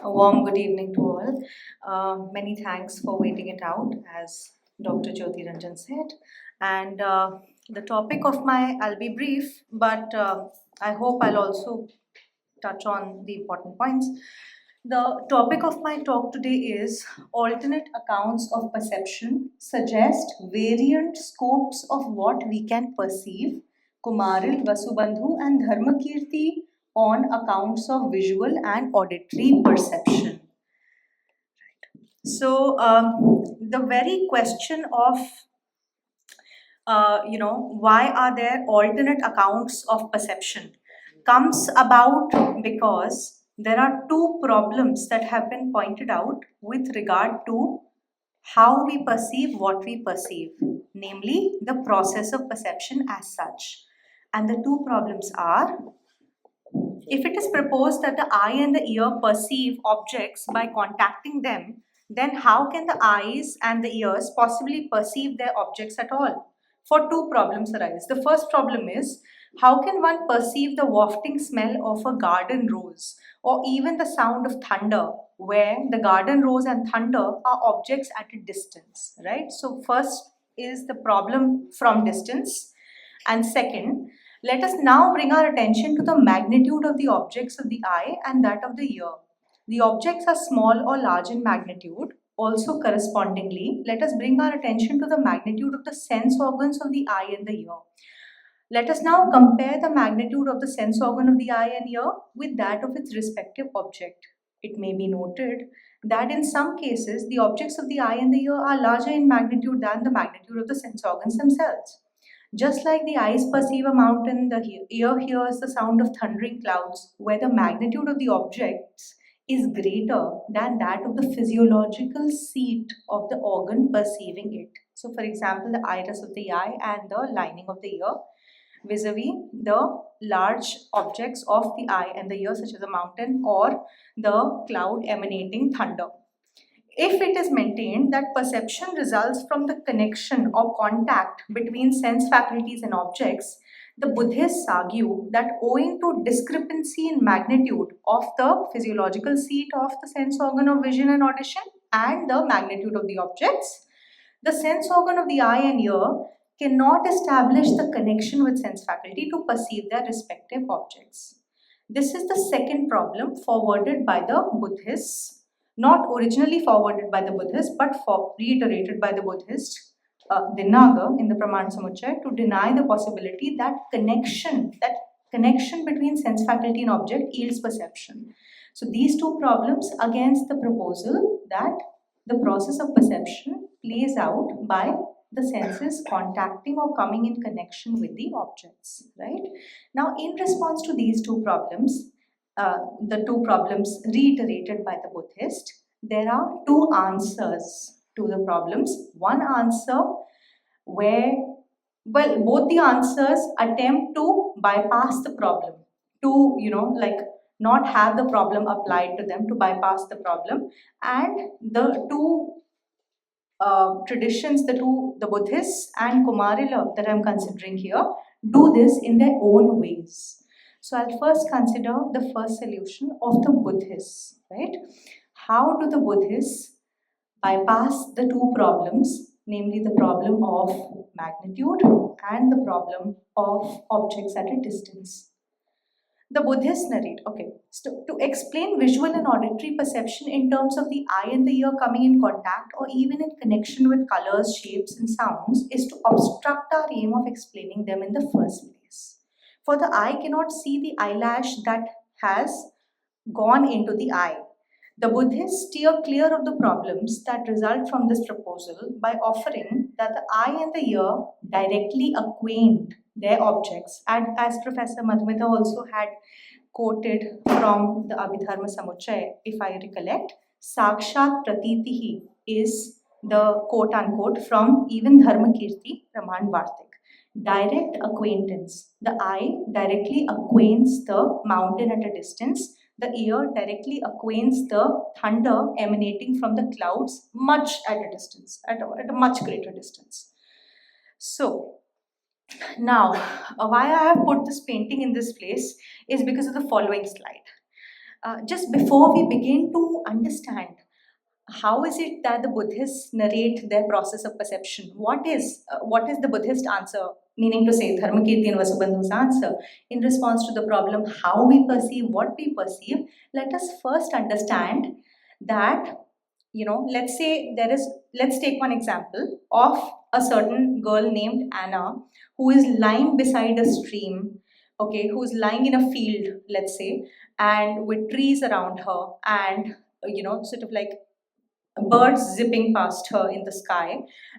A warm good evening to all. Many thanks for waiting it out, as Dr. Jyoti Ranjan said. And the topic of I'll be brief, but I hope I'll also touch on the important points. The topic of my talk today is alternate accounts of perception suggest variant scopes of what we can perceive. Kumārila, Vasubandhu, and Dharmakīrti on accounts of visual and auditory perception. So, the very question of why are there alternate accounts of perception comes about because there are two problems that have been pointed out with regard to how we perceive what we perceive, namely the process of perception as such. And the two problems are: if it is proposed that the eye and the ear perceive objects by contacting them, then how can the eyes and the ears possibly perceive their objects at all? For two problems arise. The first problem is, how can one perceive the wafting smell of a garden rose or even the sound of thunder, where the garden rose and thunder are objects at a distance, right? So first is the problem from distance, and second, let us now bring our attention to the magnitude of the objects of the eye and that of the ear. The objects are small or large in magnitude. Also correspondingly, let us bring our attention to the magnitude of the sense organs of the eye and the ear. Let us now compare the magnitude of the sense organ of the eye and ear with that of its respective object. It may be noted that in some cases, the objects of the eye and the ear are larger in magnitude than the magnitude of the sense organs themselves. Just like the eyes perceive a mountain, the ear hears the sound of thundering clouds, where the magnitude of the objects is greater than that of the physiological seat of the organ perceiving it. So, for example, the iris of the eye and the lining of the ear vis-a-vis the large objects of the eye and the ear, such as a mountain or the cloud emanating thunder. If it is maintained that perception results from the connection or contact between sense faculties and objects, the Buddhists argue that owing to discrepancy in magnitude of the physiological seat of the sense organ of vision and audition and the magnitude of the objects, the sense organ of the eye and ear cannot establish the connection with sense faculty to perceive their respective objects. This is the second problem forwarded by the Buddhists, not originally forwarded by the Buddhists, but reiterated by the Buddhist Dinaga in the Praman Samuccaya, to deny the possibility that connection between sense faculty and object yields perception. So these two problems against the proposal that the process of perception plays out by the senses contacting or coming in connection with the objects, right? Now, in response to these two problems, the two problems reiterated by the Buddhist, there are two answers to the problems. One answer where, both the answers attempt to bypass the problem, to, not have the problem applied to them, to bypass the problem. And the two traditions, the Buddhists and Kumārila that I'm considering here, do this in their own ways. So I'll first consider the first solution of the Buddhists, right? How do the Buddhists bypass the two problems, namely the problem of magnitude and the problem of objects at a distance? The Buddhists narrate, so to explain visual and auditory perception in terms of the eye and the ear coming in contact or even in connection with colors, shapes and sounds is to obstruct our aim of explaining them in the first place. For the eye cannot see the eyelash that has gone into the eye. The Buddhists steer clear of the problems that result from this proposal by offering that the eye and the ear directly acquaint their objects. And as Professor Madhumita also had quoted from the Abhidharma Samuccaya, if I recollect, Sakshat Pratitihi is the quote unquote from even Dharmakīrti, Raman Vartik. Direct acquaintance. The eye directly acquaints the mountain at a distance. The ear directly acquaints the thunder emanating from the clouds much at a distance, at a much greater distance. So, now, why I have put this painting in this place is because of the following slide. Just before we begin to understand how is it that the Buddhists narrate their process of perception. What is the Buddhist answer? Meaning to say, Dharmakīrti and Vasubandhu's answer in response to the problem how we perceive what we perceive. Let us first understand that, let's take one example of a certain girl named Anna who is lying beside a stream, okay, who's lying in a field, let's say, and with trees around her, and sort of like birds zipping past her in the sky.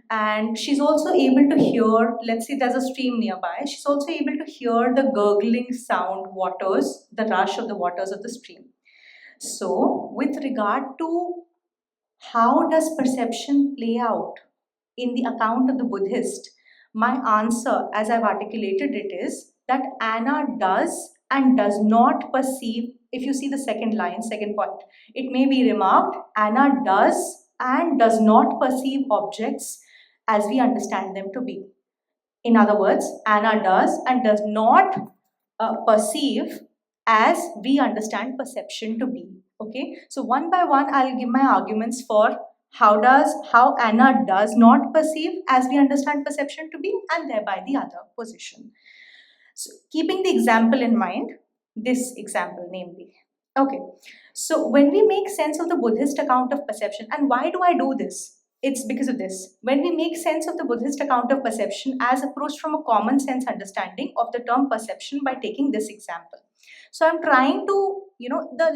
And she's also able to hear, let's say there's a stream nearby, she's also able to hear the gurgling sound waters, the rush of the waters of the stream. So with regard to how does perception play out in the account of the Buddhist, my answer as I've articulated it is that Anna does and does not perceive. If you see the second point, it may be remarked, Anna does and does not perceive objects as we understand them to be. In other words, Anna does and does not perceive as we understand perception to be. Okay, so one by one I'll give my arguments for how Anna does not perceive as we understand perception to be, and thereby the other position. So keeping the example in mind, this example namely. Okay, so when we make sense of the Buddhist account of perception, and why do I do this? It's because of this. When we make sense of the Buddhist account of perception as approached from a common sense understanding of the term perception by taking this example. So I'm trying to,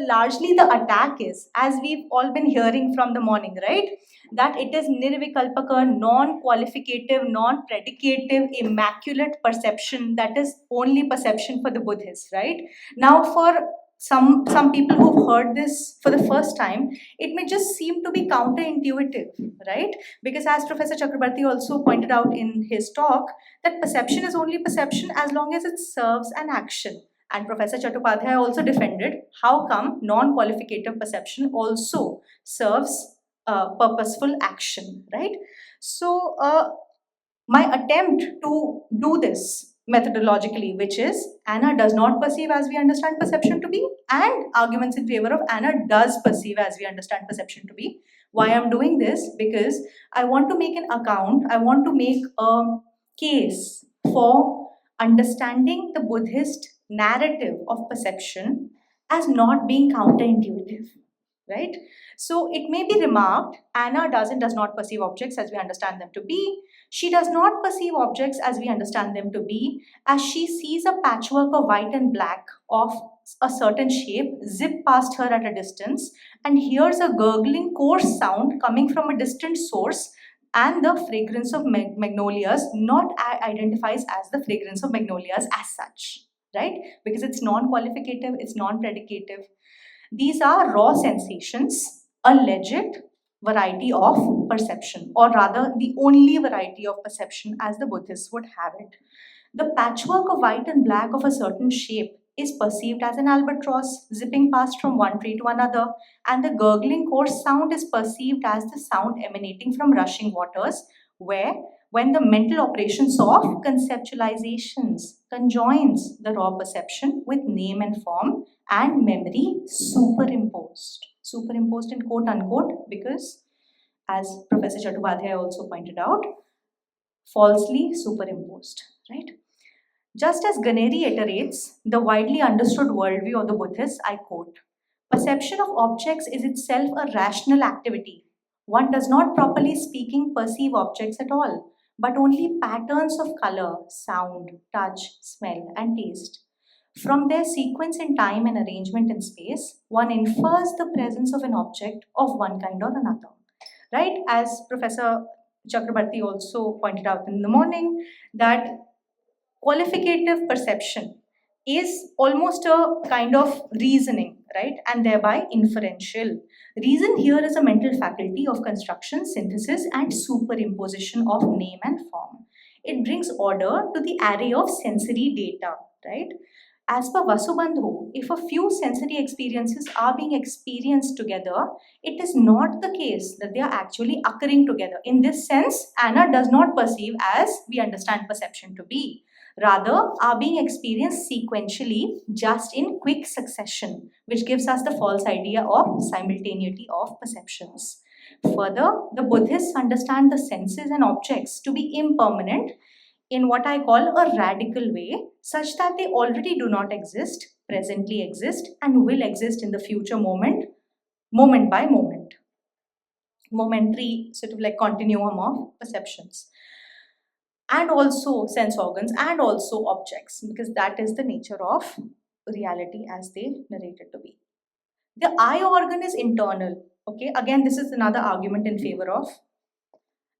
largely the attack is, as we've all been hearing from the morning, right? That it is nirvikalpaka, non-qualificative, non-predicative, immaculate perception that is only perception for the Buddhists, right? Now for some people who've heard this for the first time, it may just seem to be counterintuitive, right? Because as Professor Chakrabarty also pointed out in his talk, that perception is only perception as long as it serves an action. And Professor Chattopadhyay also defended how come non-qualificative perception also serves purposeful action, right? So my attempt to do this methodologically, which is Anna does not perceive as we understand perception to be, and arguments in favor of Anna does perceive as we understand perception to be. Why I'm doing this? Because I want to make an account, I want to make a case for understanding the Buddhist narrative of perception as not being counterintuitive, right? So it may be remarked, Anna does and does not perceive objects as we understand them to be. She does not perceive objects as we understand them to be, as she sees a patchwork of white and black of a certain shape zip past her at a distance and hears a gurgling coarse sound coming from a distant source, and the fragrance of magnolias not identifies as the fragrance of magnolias as such, right? Because it's non-qualificative, it's non-predicative. These are raw sensations, a legit variety of perception, or rather the only variety of perception as the Buddhists would have it. The patchwork of white and black of a certain shape is perceived as an albatross zipping past from one tree to another, and the gurgling coarse sound is perceived as the sound emanating from rushing waters, where when the mental operations of conceptualizations conjoins the raw perception with name and form and memory superimposed in quote unquote, because as Professor Chattopadhyay also pointed out, falsely superimposed, right? Just as Ganeri iterates the widely understood worldview of the Buddhists, I quote, perception of objects is itself a rational activity. One does not, properly speaking, perceive objects at all, but only patterns of color, sound, touch, smell, and taste. From their sequence in time and arrangement in space, one infers the presence of an object of one kind or another. Right? As Professor Chakrabarty also pointed out in the morning, that qualificative perception is almost a kind of reasoning, right? And thereby inferential. Reason here is a mental faculty of construction, synthesis, and superimposition of name and form. It brings order to the array of sensory data, right? As per Vasubandhu, if a few sensory experiences are being experienced together, it is not the case that they are actually occurring together. In this sense, Anna does not perceive as we understand perception to be. rather are being experienced sequentially, just in quick succession, which gives us the false idea of simultaneity of perceptions. Further, the Buddhists understand the senses and objects to be impermanent in what I call a radical way, such that they already do not exist, presently exist, and will exist in the future moment by moment. Momentary sort of like continuum of perceptions. And also sense organs and also objects, because that is the nature of reality as they narrate it to be. The eye organ is internal. Okay, again, this is another argument in favor of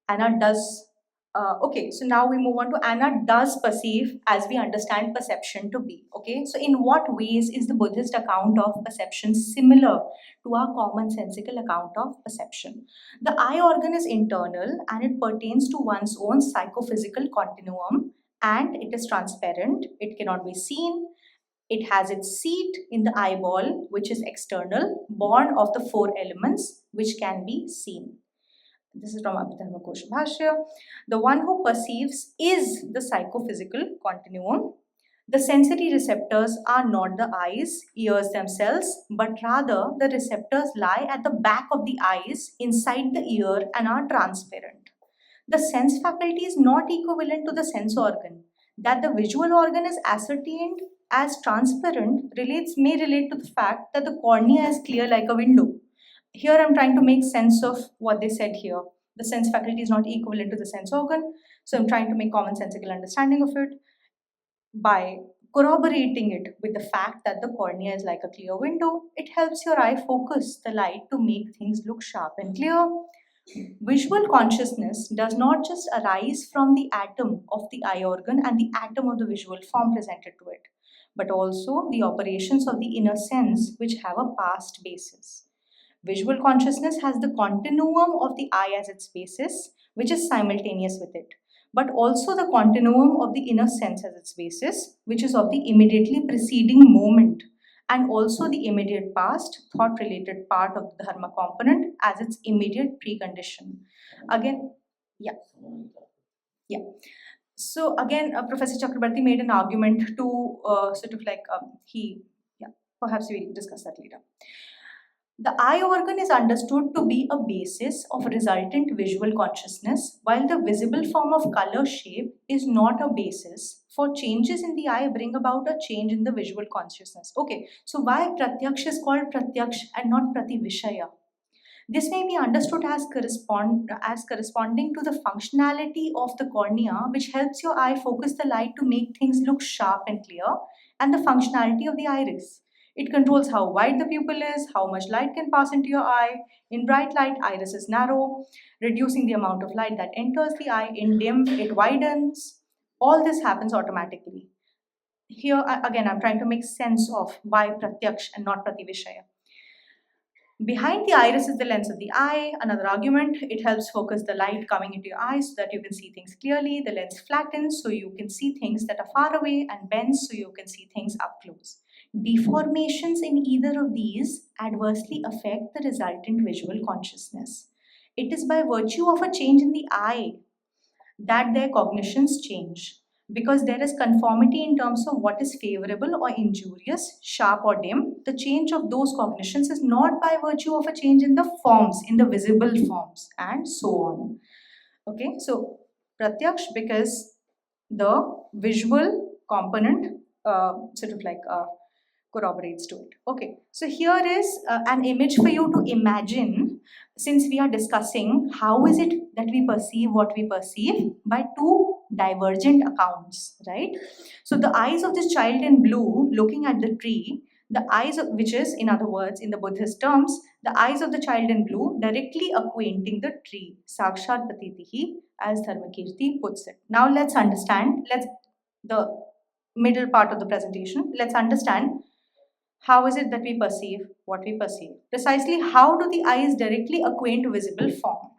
Anna does. Okay, so now we move on to Anna does perceive as we understand perception to be. Okay, so in what ways is the Buddhist account of perception similar to our commonsensical account of perception? The eye organ is internal and it pertains to one's own psychophysical continuum, and it is transparent, it cannot be seen. It has its seat in the eyeball, which is external, born of the four elements, which can be seen. This is from Abhidharmakosha Bhashya. The one who perceives is the psychophysical continuum. The sensory receptors are not the eyes, ears themselves, but rather the receptors lie at the back of the eyes, inside the ear, and are transparent. The sense faculty is not equivalent to the sense organ. That the visual organ is ascertained as transparent may relate to the fact that the cornea is clear like a window. Here I'm trying to make sense of what they said here. The sense faculty is not equivalent to the sense organ, so I'm trying to make commonsensical understanding of it by corroborating it with the fact that the cornea is like a clear window. It helps your eye focus the light to make things look sharp and clear. Visual consciousness does not just arise from the atom of the eye organ and the atom of the visual form presented to it, but also the operations of the inner sense, which have a past basis. Visual consciousness has the continuum of the eye as its basis, which is simultaneous with it, but also the continuum of the inner sense as its basis, which is of the immediately preceding moment, and also the immediate past, thought-related part of the dharma component as its immediate precondition. Again, yeah. So again, Professor Chakrabarty made an argument to perhaps we'll discuss that later. The eye organ is understood to be a basis of resultant visual consciousness, while the visible form of color shape is not a basis, for changes in the eye bring about a change in the visual consciousness. Okay, so why Pratyakṣa is called Pratyakṣa and not Prativishaya? This may be understood as corresponding to the functionality of the cornea, which helps your eye focus the light to make things look sharp and clear, and the functionality of the iris. It controls how wide the pupil is, how much light can pass into your eye. In bright light, iris is narrow, reducing the amount of light that enters the eye. In dim, it widens. All this happens automatically. Here, again, I'm trying to make sense of why Pratyakṣa and not Prativishaya. Behind the iris is the lens of the eye. Another argument, it helps focus the light coming into your eyes so that you can see things clearly. The lens flattens so you can see things that are far away, and bends so you can see things up close. Deformations in either of these adversely affect the resultant visual consciousness. It is by virtue of a change in the eye that their cognitions change, because there is conformity in terms of what is favorable or injurious, sharp or dim. The change of those cognitions is not by virtue of a change in the forms, in the visible forms, and so on. Okay, so Pratyakṣa, because the visual component corroborates to it. Okay, so here is an image for you to imagine, since we are discussing how is it that we perceive what we perceive by two divergent accounts, right? So the eyes of this child in blue looking at the tree, the eyes of, which is, in other words, in the Buddhist terms, the eyes of the child in blue directly acquainting the tree, Sakshat Patitihi, as Dharmakīrti puts it. Now let's understand, the middle part of the presentation, let's understand how is it that we perceive what we perceive. Precisely how do the eyes directly acquaint visible form?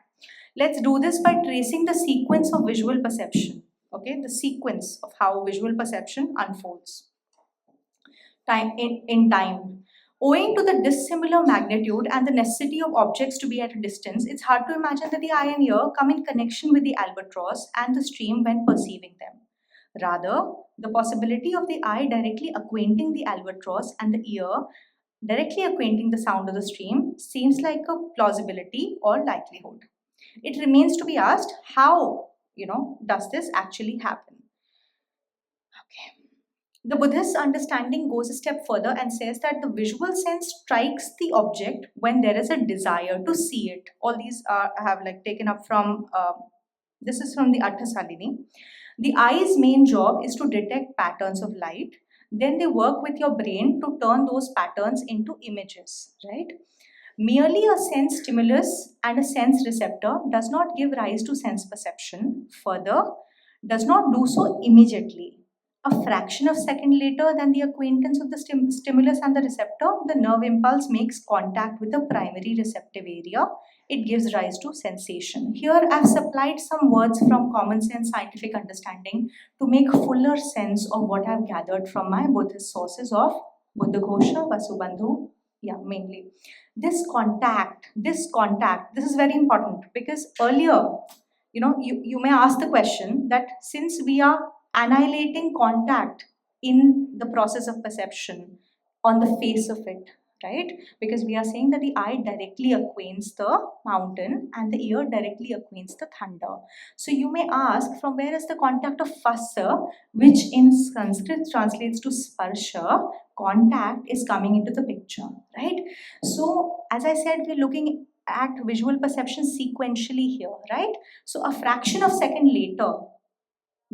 Let's do this by tracing the sequence of visual perception. Okay, the sequence of how visual perception unfolds. In time. Owing to the dissimilar magnitude and the necessity of objects to be at a distance, it's hard to imagine that the eye and ear come in connection with the albatross and the stream when perceiving them. Rather, the possibility of the eye directly acquainting the albatross and the ear directly acquainting the sound of the stream seems like a plausibility or likelihood. It remains to be asked, how, does this actually happen? Okay. The Buddhist understanding goes a step further and says that the visual sense strikes the object when there is a desire to see it. All these I have taken up from, this is from the Arthasalini. The eye's main job is to detect patterns of light. Then they work with your brain to turn those patterns into images, right? Merely a sense stimulus and a sense receptor does not give rise to sense perception. Further, does not do so immediately. A fraction of a second later than the acquaintance of the stimulus and the receptor, the nerve impulse makes contact with the primary receptive area. It gives rise to sensation. Here I've supplied some words from common sense scientific understanding to make fuller sense of what I've gathered from my Buddhist sources of Buddhaghosha, Vasubandhu, mainly. This contact, this is very important because earlier, you may ask the question that since we are annihilating contact in the process of perception on the face of it, right? Because we are saying that the eye directly acquaints the mountain and the ear directly acquaints the thunder. So you may ask, from where is the contact of phassa, which in Sanskrit translates to sparsha? Contact is coming into the picture, right? So as I said, we're looking at visual perception sequentially here, right? So a fraction of a second later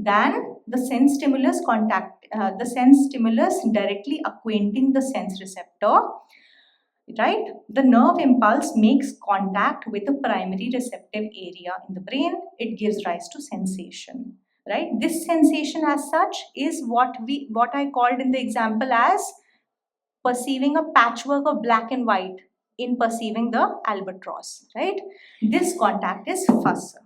than the sense stimulus the sense stimulus directly acquainting the sense receptor, right? The nerve impulse makes contact with the primary receptive area in the brain. It gives rise to sensation, right? This sensation as such is what I called in the example as perceiving a patchwork of black and white in perceiving the albatross, right? This contact is phassa.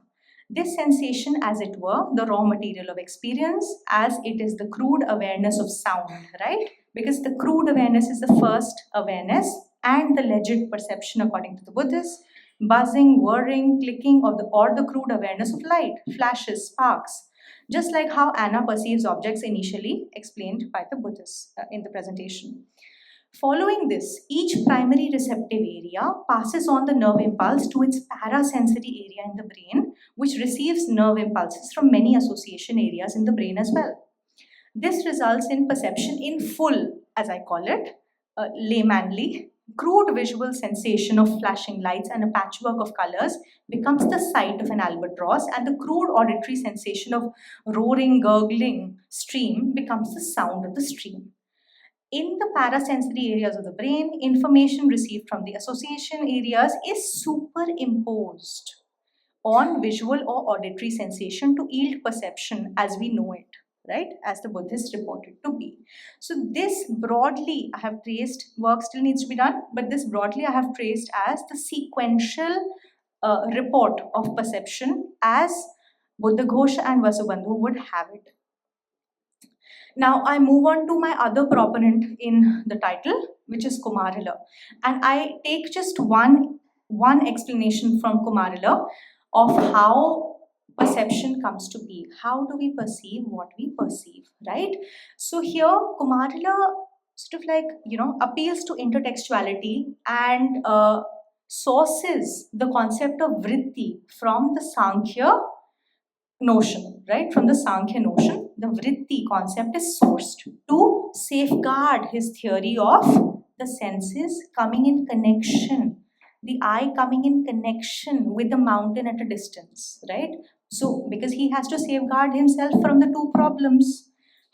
This sensation, as it were, the raw material of experience, as it is the crude awareness of sound, right? Because the crude awareness is the first awareness and the legit perception according to the Buddhists. Buzzing, whirring, clicking, or the crude awareness of light, flashes, sparks. Just like how Anna perceives objects initially explained by the Buddhists in the presentation. Following this, each primary receptive area passes on the nerve impulse to its parasensory area in the brain, which receives nerve impulses from many association areas in the brain as well. This results in perception in full, as I call it, laymanly. Crude visual sensation of flashing lights and a patchwork of colors becomes the sight of an albatross, and the crude auditory sensation of roaring, gurgling stream becomes the sound of the stream. In the parasensory areas of the brain, information received from the association areas is superimposed on visual or auditory sensation to yield perception as we know it, right? As the Buddhists reported to be. So this broadly I have traced, work still needs to be done, but this broadly I have traced as the sequential report of perception as Buddhaghosha and Vasubandhu would have it. Now I move on to my other proponent in the title, which is Kumārila. And I take just one explanation from Kumārila of how perception comes to be. How do we perceive what we perceive, right? So here Kumārila sort of appeals to intertextuality and sources the concept of vritti from the Sankhya notion, right? From the Sankhya notion, the vritti concept is sourced to safeguard his theory of the senses coming in connection, the eye coming in connection with the mountain at a distance, right? So, because he has to safeguard himself from the two problems.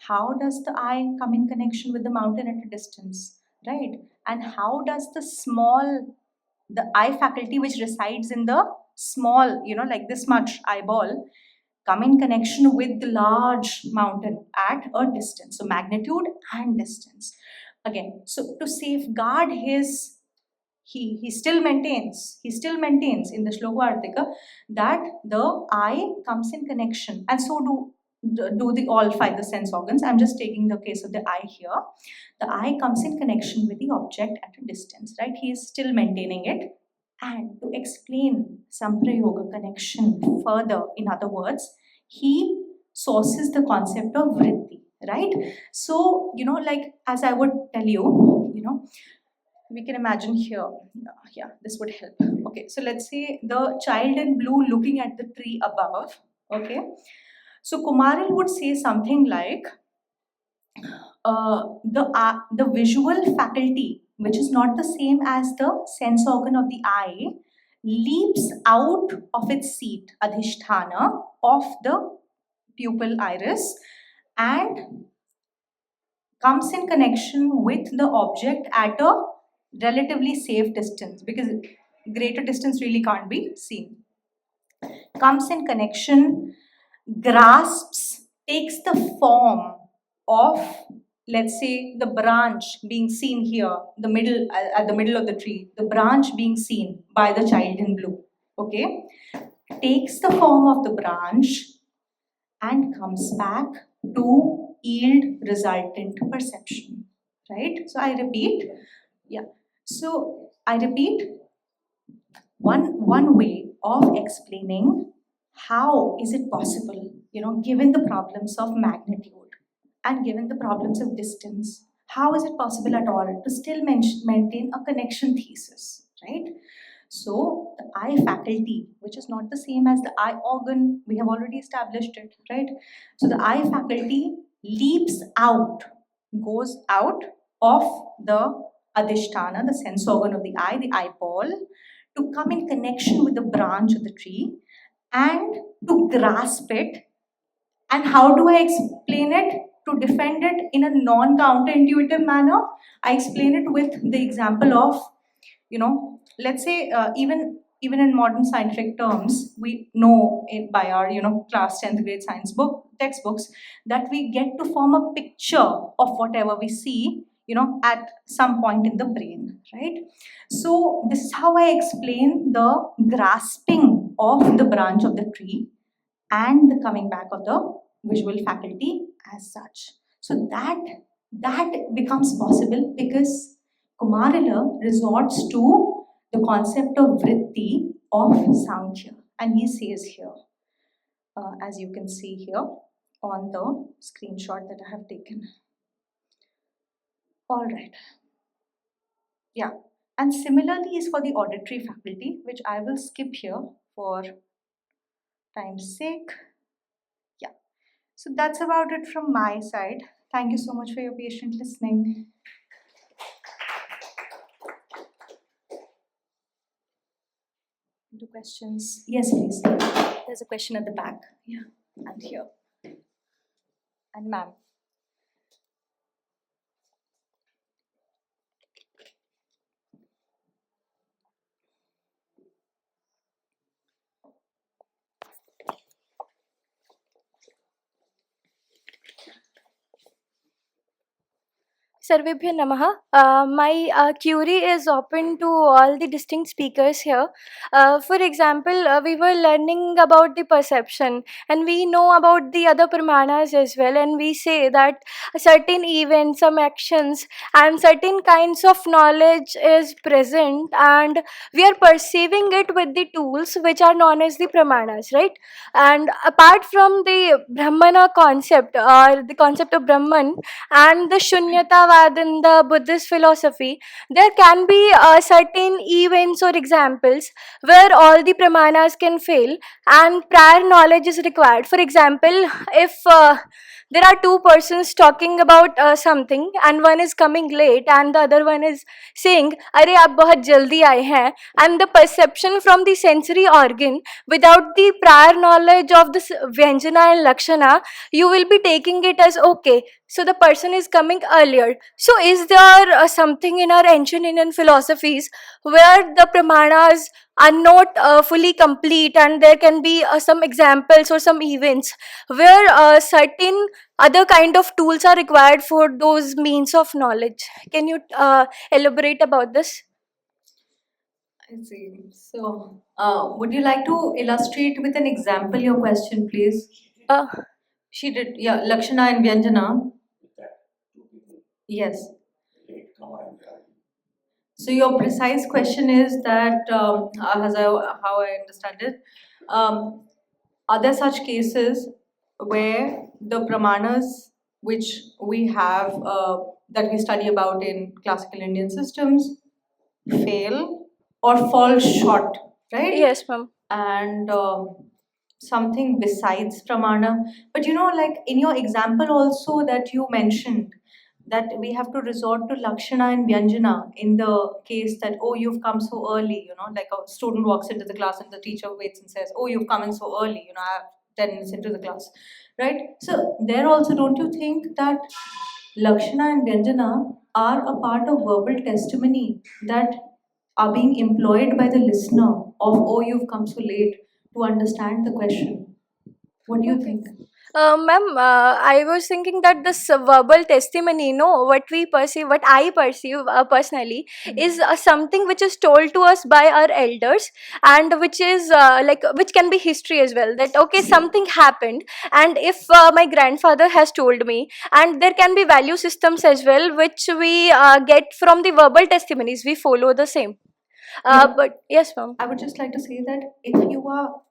How does the eye come in connection with the mountain at a distance, right? And how does the eye faculty which resides in the small, like this much eyeball, come in connection with the large mountain at a distance? So magnitude and distance. Again, so to safeguard his, he still maintains in the Shloka Artika that the eye comes in connection, and so do the all five the sense organs. I'm just taking the case of the eye here. The eye comes in connection with the object at a distance, right? He is still maintaining it. And to explain Samprayoga connection further, in other words, he sources the concept of vritti, right? So, like as I would tell you, we can imagine here. Yeah, this would help. Okay, so let's say the child in blue looking at the tree above. Okay, so Kumārila would say something like, the visual faculty, which is not the same as the sense organ of the eye, leaps out of its seat, adhishthana, of the pupil iris, and comes in connection with the object at a relatively safe distance, because greater distance really can't be seen. Comes in connection, grasps, takes the form of, let's say, the branch being seen here, the middle, at the middle of the tree, the branch being seen by the child in blue. Okay, takes the form of the branch and comes back to yield resultant perception. Right? So I repeat. Yeah. So I repeat. One way of explaining how is it possible, given the problems of magnitude and given the problems of distance, how is it possible at all to still maintain a connection thesis, right? So the eye faculty, which is not the same as the eye organ, we have already established it, right? So the eye faculty leaps out, goes out of the adhisthana, the sense organ of the eyeball, to come in connection with the branch of the tree and to grasp it. And how do I explain it? To defend it in a non-counterintuitive manner, I explain it with the example of, let's say, even in modern scientific terms, we know it by our, class 10th grade science textbooks, that we get to form a picture of whatever we see, at some point in the brain, right? So this is how I explain the grasping of the branch of the tree and the coming back of the visual faculty as such. So that becomes possible because Kumārila resorts to the concept of vritti of Sankhya, and he says here, as you can see here on the screenshot that I have taken. All right. Yeah, and similarly is for the auditory faculty, which I will skip here for time's sake. Yeah, so that's about it from my side. Thank you so much for your patient listening. Do questions? Yes, please. There's a question at the back. Yeah, and here. And ma'am. Sarvebhyo Namaha. My query is open to all the distinct speakers here. For example, we were learning about the perception, and we know about the other pramanas as well, and we say that certain events, some actions, and certain kinds of knowledge is present, and we are perceiving it with the tools which are known as the pramanas, right? And apart from the Brahmana concept, or the concept of Brahman, and the Shunyatavad in the Buddhist philosophy, there can be certain events or examples where all the pramanas can fail and prior knowledge is required. For example, if there are two persons talking about something, and one is coming late and the other one is saying, "Arey, aap bahut jaldi aaye hain," and the perception from the sensory organ without the prior knowledge of this Vyanjana and Lakshana, you will be taking it as okay, so the person is coming earlier. So is there something in our ancient Indian philosophies where the pramanas are not fully complete, and there can be some examples or some events where certain other kind of tools are required for those means of knowledge? Can you elaborate about this? I see. So, would you like to illustrate with an example your question, please? Uh, She did, yeah, Lakshana and Vyanjana. Yes. So your precise question is that, how I understand it, are there such cases where the pramanas which we have that we study about in classical Indian systems fail or fall short, right? Yes, ma'am. And something besides pramana. But like in your example also that you mentioned, that we have to resort to lakshana and vyanjana in the case that, oh, you've come so early, like a student walks into the class and the teacher waits and says, oh, you've come in so early, I have 10 minutes into the class, right? So there also, don't you think that lakshana and vyanjana are a part of verbal testimony that are being employed by the listener of, oh, you've come so late, to understand the question? What do you think? Ma'am, I was thinking that this verbal testimony, what we perceive, what I perceive personally, is something which is told to us by our elders, and which is which can be history as well. That okay, something happened, and if my grandfather has told me, and there can be value systems as well, which we get from the verbal testimonies. We follow the same. But yes, ma'am. I would just like to say that if you are,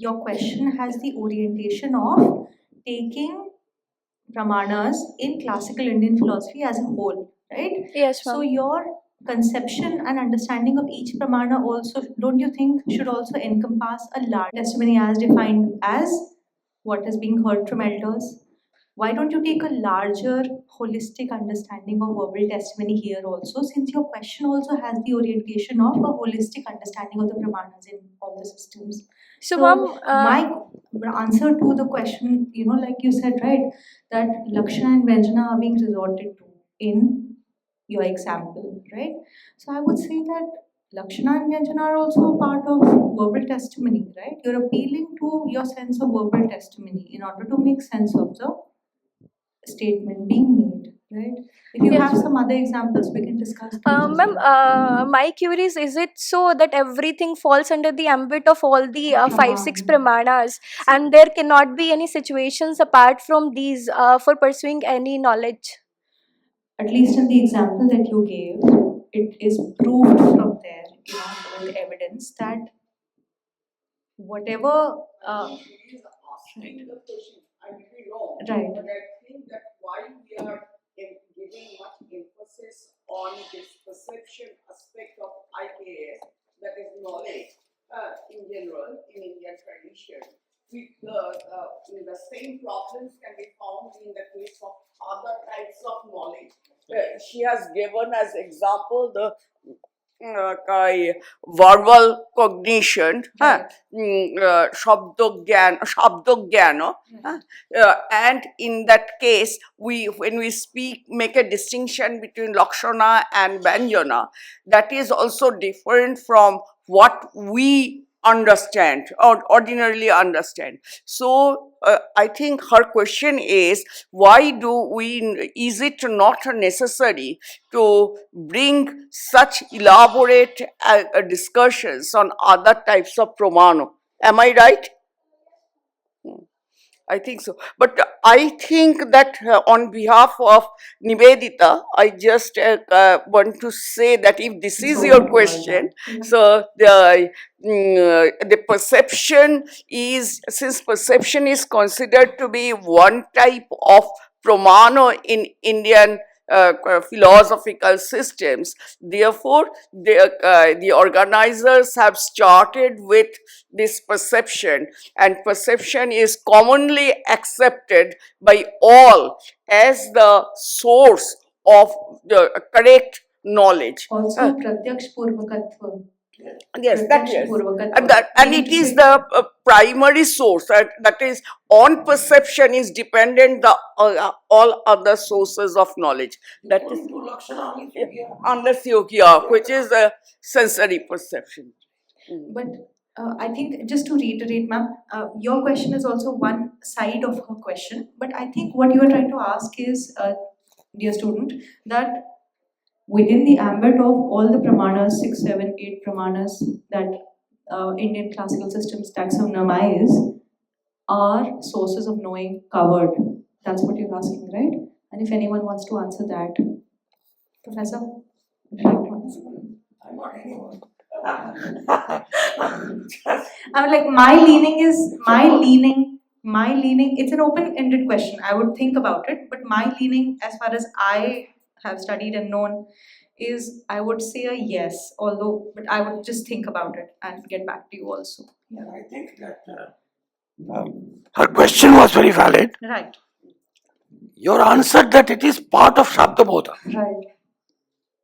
your question has the orientation of taking pramanas in classical Indian philosophy as a whole, right? Yes, ma'am. So your conception and understanding of each pramana also, don't you think, should also encompass a large testimony as defined as what is being heard from elders? Why don't you take a larger holistic understanding of verbal testimony here also, since your question also has the orientation of a holistic understanding of the pramanas in all the systems? So, So ma'am, my answer to the question, like you said, right, that lakshana and vyanjana are being resorted to in your example, right? So I would say that lakshana and vyanjana are also a part of verbal testimony, right? You're appealing to your sense of verbal testimony in order to make sense of the statement being made, right? If you Yes. have some other examples, we can discuss those as Ma'am, well. my query is it so that everything falls under the ambit of all the 5-6 pramanas, and there cannot be any situations apart from these for pursuing any knowledge? At least in the example that you gave, it is proved from there, with evidence that whatever. He is asking the question. I may be wrong, Right. but I think that why we are giving much emphasis on this perception aspect of IKS, that is knowledge, in general, in Indian tradition. The same problems can be found in the case of other types of knowledge. She has given as example the verbal cognition, shabdogyan, and in that case, when we speak, make a distinction between lakshana and vyanjana. That is also different from what we understand or ordinarily understand. So I think her question is, why is it not necessary to bring such elaborate discussions on other types of pramana? Am I right? I think so. But I think that on behalf of Nivedita, I just want to say that if this is your question, so the perception is, since perception is considered to be one type of pramana in Indian philosophical systems, therefore the organizers have started with this perception, and perception is commonly accepted by all as the source of the correct knowledge. Also, pratyakṣa purvakatva. Yes, that is. Purvakatva. And it is the primary source, that is, on perception is dependent the all other sources of knowledge. That is unless yogya, which is a sensory perception. But I think, just to reiterate, ma'am, your question is also one side of her question. But I think what you are trying to ask is, dear student, that within the ambit of all the pramanas, 6, 7, 8 pramanas that Indian classical systems taxonomize, are sources of knowing covered? That's what you're asking, right? And if anyone wants to answer that, Professor, would you like to answer? I'm not anyone. I'm like, my leaning my leaning, it's an open-ended question. I would think about it, but my leaning, as far as I have studied and known, is I would say a yes, although, but I would just think about it and get back to you also. Yeah. I think that her question was very valid. Right. Your answer that it is part of Shabdabodha, Right.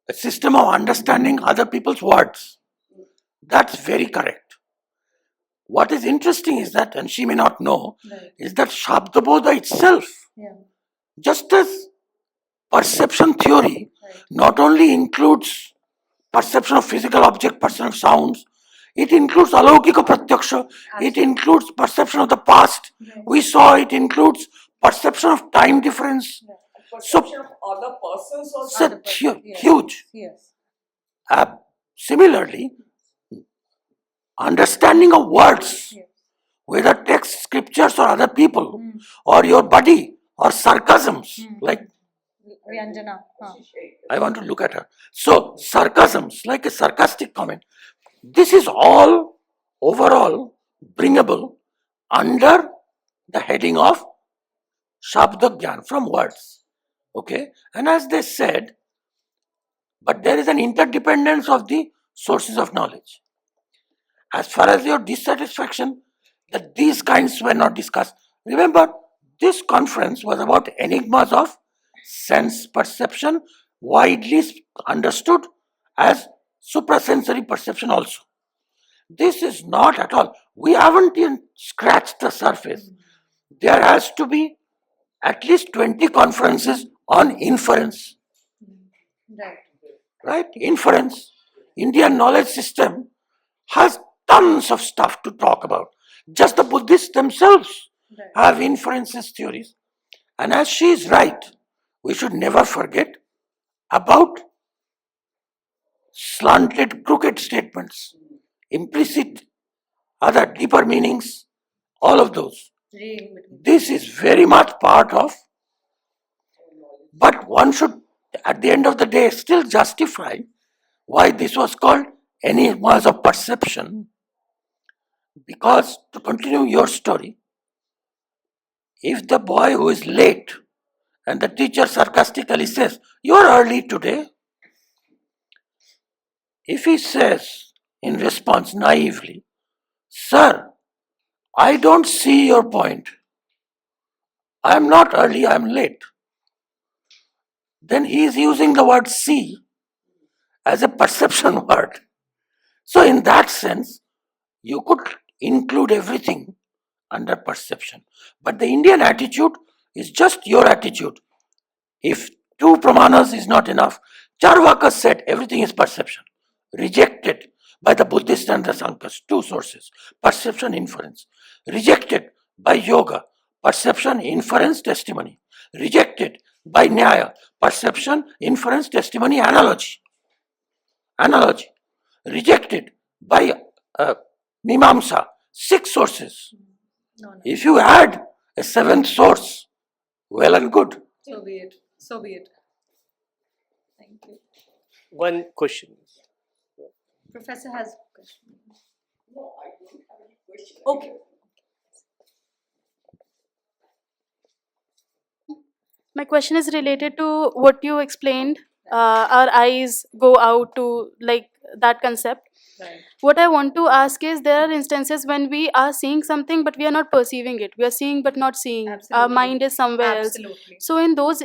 a system of understanding other people's words. That's very correct. What is interesting is that, and she may not know, Right. is that Shabdabodha itself, Yeah. just as perception theory, Right. not only includes perception of physical object, perception of sounds, it includes alaukika pratyakṣa, it includes perception of the past. Right. We saw it includes perception of time difference. Perception of other persons also. It's huge. Yes. Similarly, understanding of words, Yes. whether text, scriptures, or other people, or your body, or sarcasms, like Vyanjana. I want to look at her. So, sarcasms, like a sarcastic comment, this is all overall bringable under the heading of Shabda Gyan, from words. Okay? And as they said, but there is an interdependence of the sources of knowledge. As far as your dissatisfaction that these kinds were not discussed, remember, this conference was about enigmas of sense perception, widely understood as suprasensory perception also. This is not at all. We haven't even scratched the surface. There has to be at least 20 conferences on inference. Right. Right? Inference. Indian knowledge system has tons of stuff to talk about. Just the Buddhists themselves have inferences theories. And as she is right, we should never forget about slanted, crooked statements, implicit, other deeper meanings, all of those. This is very much part of, but one should, at the end of the day, still justify why this was called enigmas of perception. Because, to continue your story, if the boy who is late and the teacher sarcastically says, "You are early today," if he says in response naively, "Sir, I don't see your point. I am not early, I am late," then he is using the word see as a perception word. So, in that sense, you could include everything under perception. But the Indian attitude is just your attitude. If two pramanas is not enough, Charvakas said everything is perception. Rejected by the Buddhists and the Sankhas, two sources, perception, inference. Rejected by yoga, perception, inference, testimony. Rejected by Nyaya, perception, inference, testimony, analogy. Analogy. Rejected by Mimamsa, 6 sources. No. If you add a 7th source, well and good. So be it. So be it. Thank you. One question. Professor has a question. No, I don't have any question. Okay. My question is related to what you explained. Our eyes go out to like that concept. Right. What I want to ask is there are instances when we are seeing something but we are not perceiving it. We are seeing but not seeing. Our Absolutely. mind is somewhere Absolutely. else. So in those,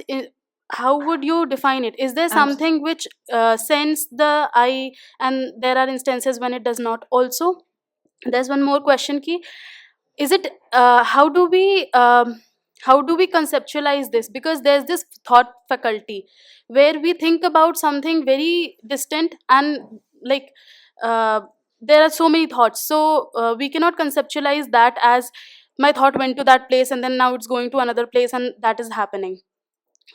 how would you define it? Is there something which sends the eye and there are instances when it does not also? There's one more question ki, is it how do we conceptualize this? Because there's this thought faculty where we think about something very distant and like there are so many thoughts, so we cannot conceptualize that as my thought went to that place and then now it's going to another place and that is happening.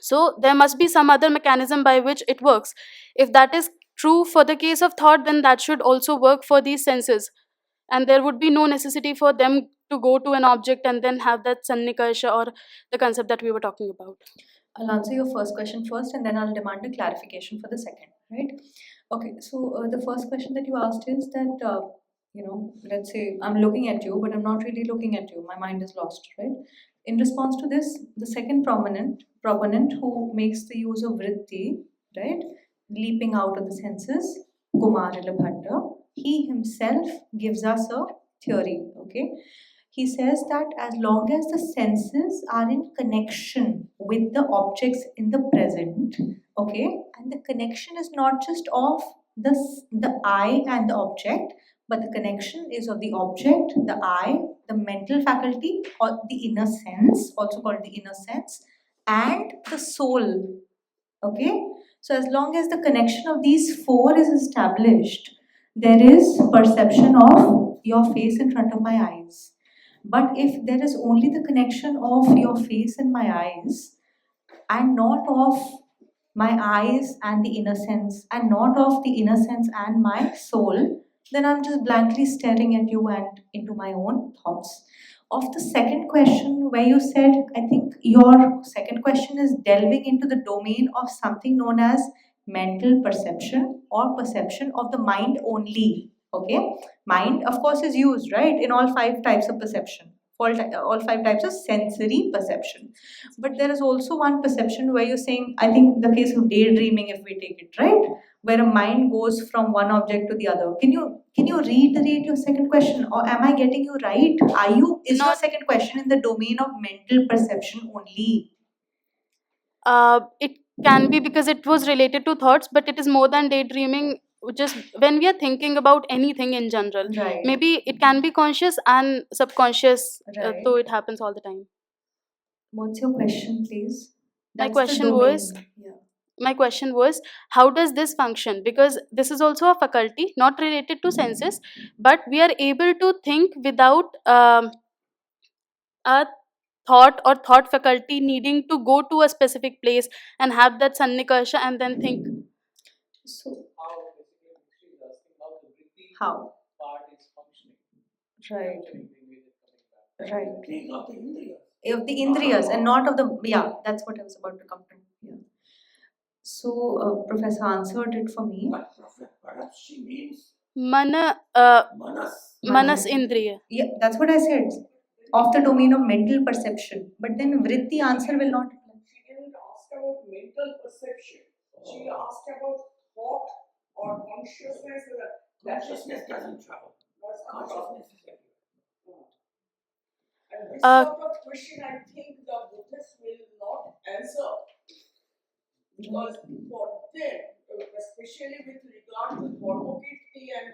So there must be some other mechanism by which it works. If that is true for the case of thought, then that should also work for these senses, and there would be no necessity for them to go to an object and then have that sannikarsha or the concept that we were talking about. I'll answer your first question first and then I'll demand a clarification for the second, right? Okay, so the first question that you asked is that let's say I'm looking at you, but I'm not really looking at you. My mind is lost, right? In response to this, the second proponent who makes the use of vritti, right, leaping out of the senses, Kumārila, he himself gives us a theory, okay? He says that as long as the senses are in connection with the objects in the present, okay, and the connection is not just of the eye and the object, but the connection is of the object, the eye, the mental faculty, or the inner sense, also called the inner sense, and the soul. Okay? So, as long as the connection of these four is established, there is perception of your face in front of my eyes. But if there is only the connection of your face and my eyes, and not of my eyes and the inner sense, and not of the inner sense and my soul, then I'm just blankly staring at you and into my own thoughts. Of the second question, where you said, I think your second question is delving into the domain of something known as mental perception or perception of the mind only. Okay, mind, of course, is used right in all five types of perception, all five types of sensory perception. But there is also one perception where you're saying, I think the case of daydreaming, if we take it, right? Where a mind goes from one object to the other. Can you reiterate your second question? Or am I getting you right? Is your Not second question in the domain of mental perception only? it can be because it was related to thoughts, but it is more than daydreaming. Just when we are thinking about anything in general, Right. maybe it can be conscious and subconscious, Right. though it happens all the time. What's your question, please? My That's the question domain. was- Yeah. My question was, how does this function? Because this is also a faculty not related to senses, but we are able to think without a thought or thought faculty needing to go to a specific place and have that sannikasha and then think. So How basically she is asking how the vritti how? part is functioning. Right. Capturing the image and coming back. Right. King of the Indriyas. Of the indriyas and not of the, yeah, that's what I was about to come to. Yeah. So Professor answered it for me. But perhaps she means Mana, manas. manas indriya. Yeah, that's what I said. Of the domain of mental perception. But then vritti answer will not. She didn't ask about mental perception. She asked about thought or consciousness. Consciousness doesn't travel. Consciousness is everywhere. And this sort of question, I think the Buddhists will not answer. Because for them, especially with regard to Dharmakīrti and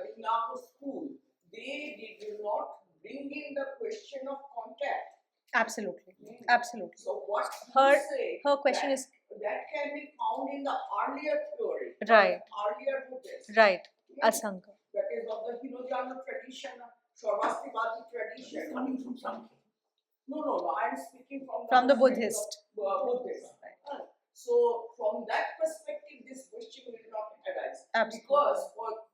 Enigma school, they did not bring in the question of contact. Absolutely. Absolutely. So what Her- you say, her question that, is- that can be found in the earlier theory, Right. earlier Buddhists. Right. Yeah. Asanga. That is of the Hinojana tradition, Sarvastivadi tradition. Coming from something. No, I am speaking from From the perspective Buddhist. of, Buddhist. So from that perspective, this question will not arise. Absolutely. Because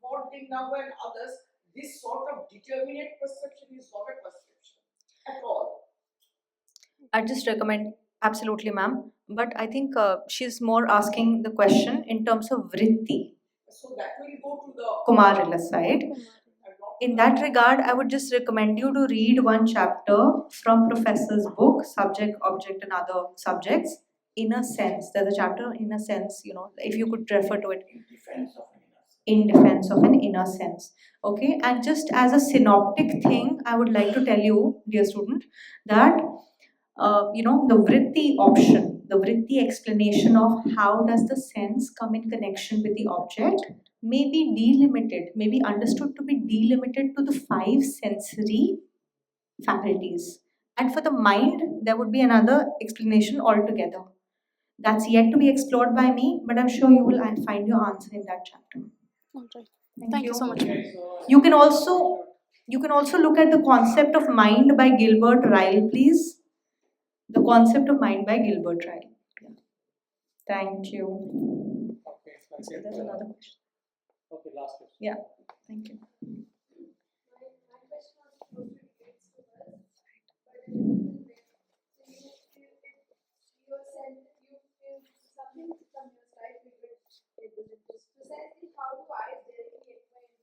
for Enigma and others, this sort of determinate perception is not a perception at all. I just recommend, absolutely, ma'am. But I think she's more asking the question in terms of vritti, So that will go to the Kumārila side. and not In that regard, I would just recommend you to read one chapter from Professor's book, Subject, Object, and Other Subjects. Inner Sense. There's a chapter, Inner Sense, if you could refer to it. In defense of an innocent. In defense of an inner sense. Okay, and just as a synoptic thing, I would like to tell you, dear student, that the vritti option, the vritti explanation of how does the sense come in connection with the object may be delimited, may be understood to be delimited to the 5 sensory faculties. And for the mind, there would be another explanation altogether. That's yet to be explored by me, but I'm sure you will find your answer in that chapter. All right. Thank Thank you so much. You can also look at the concept of mind by Gilbert Ryle, please. The concept of mind by Gilbert Ryle. Yeah. Thank you. Okay, that's So it. there's another question. Okay, last question. Yeah. Thank you. My question was closely related to this, but in a different way. So you said you feel something from your side we could just precisely how do I directly explain the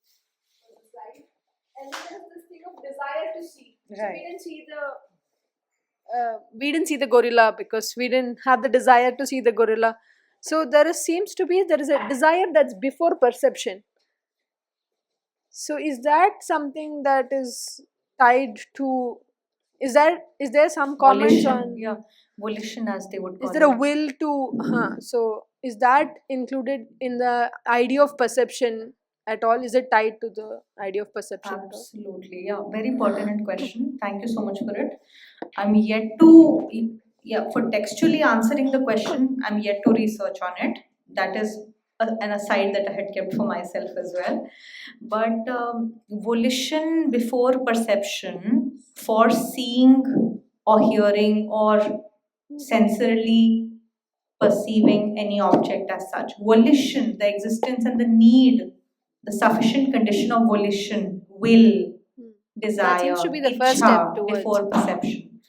And then there is this thing of desire to see. So Right. we didn't see the gorilla because we didn't have the desire to see the gorilla. So there is a desire that's before perception. So is that something that is tied to? Is there some comments Volition, on? yeah, volition as they would call Is there a it. will to? So is that included in the idea of perception at all? Is it tied to the idea of perception at all? Absolutely, yeah, very pertinent question. Thank you so much for it. I'm yet to, for textually answering the question, I'm yet to research on it. That is an aside that I had kept for myself as well. But volition before perception for seeing or hearing or sensorily perceiving any object as such. Volition, the existence and the need, the sufficient condition of volition, will, desire, That seems to be the first step ichha towards. before perception.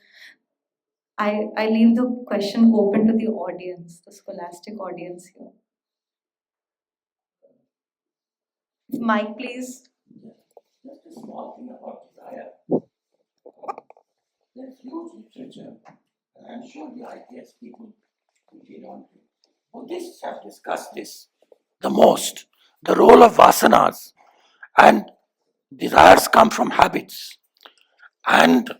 I leave the question open to the audience, the scholastic audience here. Mike, please. Just a small thing about desire. There's huge literature, and I'm sure the ITS people will get on to it. Buddhists have discussed this the most, the role of vasanas, and desires come from habits. And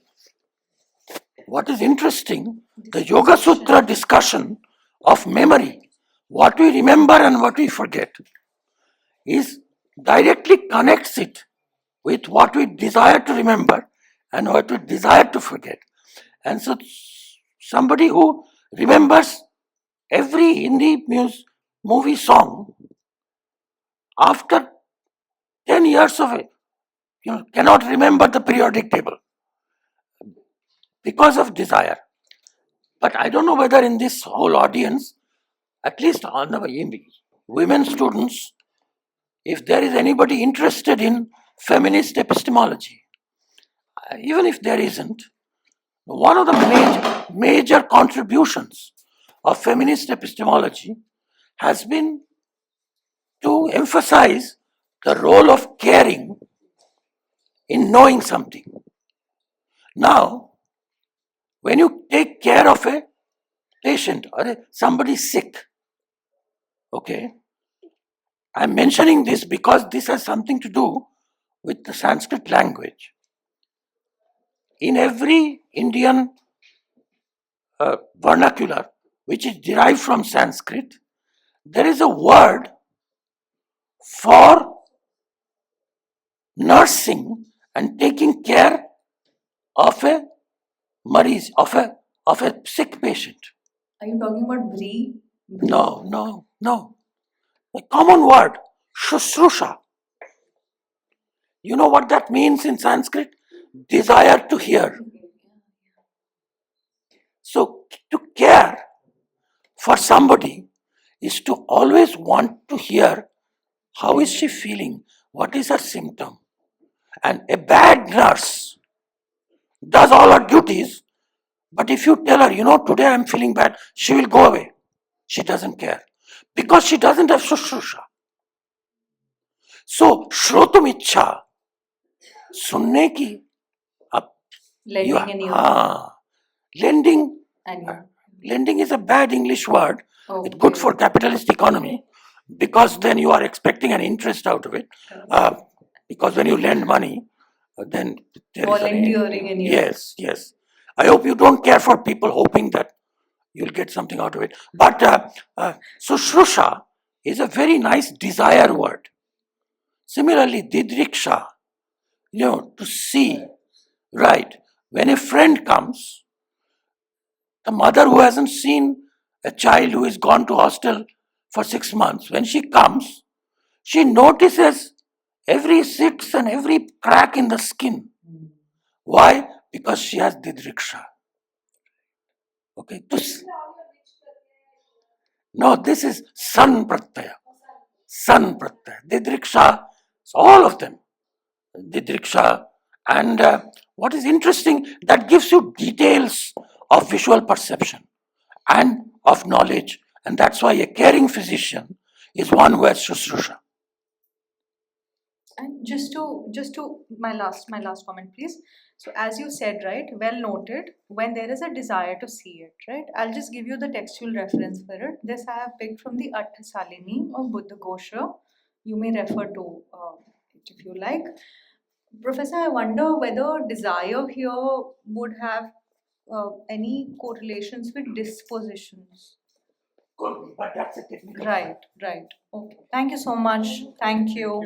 what is interesting, the Yoga Sutra discussion of memory, what we remember and what we forget, is directly connects it with what we desire to remember and what we desire to forget. And so somebody who remembers every Hindi movie song after 10 years of it, cannot remember the periodic table because of desire. But I don't know whether in this whole audience, at least on the women students, if there is anybody interested in feminist epistemology, even if there isn't, one of the major contributions of feminist epistemology has been to emphasize the role of caring in knowing something. Now, when you take care of a patient or somebody sick, okay, I'm mentioning this because this has something to do with the Sanskrit language. In every Indian vernacular, which is derived from Sanskrit, there is a word for nursing and taking care of a mariz, of a sick patient. Are you talking about Bri? No. A common word, shushrusha. You know what that means in Sanskrit? Desire to hear. So to care for somebody is to always want to hear how is she feeling, what is her symptom. And a bad nurse does all her duties, but if you tell her, today I'm feeling bad, she will go away. She doesn't care because she doesn't have shushrusha. So shrotum ichha, sunne ki, Lending an ear. Lending is a bad English word. Okay. It's good for capitalist economy because then you are expecting an interest out of it. Because when you lend money, then there Volunteering is an ear. Yes. I hope you don't care for people hoping that you'll get something out of it. But so shrusha is a very nice desire word. Similarly, didriksha, to see, right? When a friend comes, the mother who hasn't seen a child who is gone to hostel for 6 months, when she comes, she notices every six and every crack in the skin. Why? Because she has didriksha. Okay. No, this is san pratyaya. San pratyaya. Didriksha, all of them. Didriksha. And what is interesting, that gives you details of visual perception and of knowledge. And that's why a caring physician is one who has shushrusha. And just to my last comment, please. So as you said, right, well noted, when there is a desire to see it, right? I'll just give you the textual reference for it. This I have picked from the Salini of Buddha Kosha. You may refer to it if you like. Professor, I wonder whether desire here would have any correlations with dispositions. Could be, but that's a technical. Right. Okay. Thank you so much. Thank you.